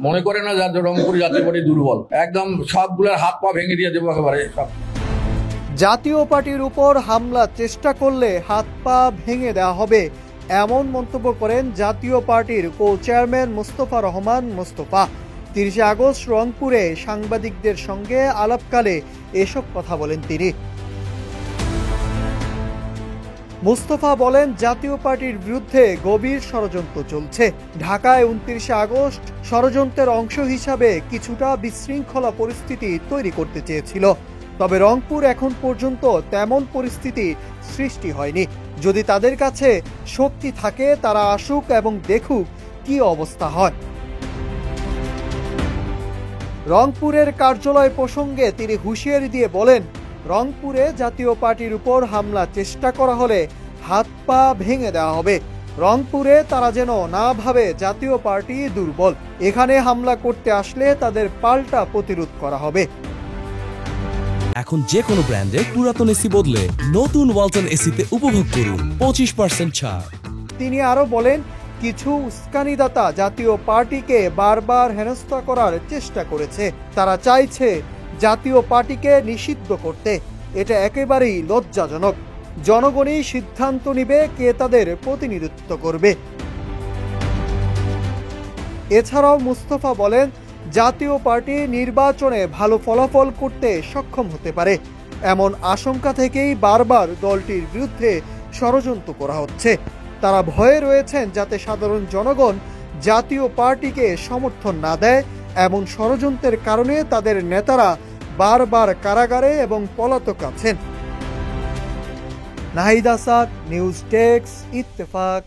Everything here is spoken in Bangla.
মনে করে না রংপুর জাতীয় পার্টি দুর্বল, একদম সবগুলোর হাত পা ভেঙে দিয়ে দেবো একেবারে। জাতীয় পার্টির উপর হামলা চেষ্টা করলে হাত পা ভেঙে দেওয়া হবে, এমন মন্তব্য করেন জাতীয় পার্টির co chairman Mostafa Rahman Mostafa. 30 August রংপুরে সাংবাদিকদের সঙ্গে আলাপকালে এসব কথা বলেন তিনি। মোস্তফা বলেন, জাতীয় পার্টির বিরুদ্ধে গভীর ষড়যন্ত্র চলছে। ঢাকায় 29 আগস্ট ষড়যন্ত্রের অংশ হিসাবে কিছুটা বিশৃঙ্খলা পরিস্থিতি তৈরি করতে চেয়েছিল, তবে রংপুর এখন পর্যন্ত তেমন পরিস্থিতি সৃষ্টি হয়নি। যদি তাদের কাছে শক্তি থাকে তারা আসুক এবং দেখুক কি অবস্থা হয়। রংপুরের কার্যালয় প্রসঙ্গে তিনি হুঁশিয়ারি দিয়ে বলেন, রংপুরে জাতীয় পার্টির উপর হামলা চেষ্টা করা হলে হাত পা ভেঙে দেওয়া হবে। রংপুরে তারা যেন না ভাবে জাতীয় পার্টি দুর্বল। এখানে হামলা করতে আসলে তাদের পাল্টা প্রতিরোধ করা হবে। এখন যে কোনো ব্র্যান্ডের পুরাতন এসি বদলে নতুন ওয়ালটন এসিতে উপভোগ করুন 25% ছাড়। তিনি আরো বলেন, কিছু উস্কানিদাতা জাতীয় পার্টিকে বারবার হেনস্থা করার চেষ্টা করেছে। তারা চাইছে জাতীয় পার্টিকে নিষিদ্ধ করতে। এটা একেবারেই লজ্জাজনক। জনগণই সিদ্ধান্ত নিবে কে তাদের প্রতিনিধিত্ব করবে। এছাড়াও মুস্তফা বলেন, জাতীয় পার্টি নির্বাচনে ভালো ফলাফল করতে সক্ষম হতে পারে, এমন আশঙ্কা থেকেই বারবার দলটির বিরুদ্ধে ষড়যন্ত্র করা হচ্ছে। তারা ভয়ে রয়েছেন যাতে সাধারণ জনগণ জাতীয় পার্টিকে সমর্থন না দেয়। এমন ষড়যন্ত্রের কারণে তাদের নেতারা বারবার কারাগারে এবং পলাতক আছেন। Nahid Asad, news desk, Ittefaq.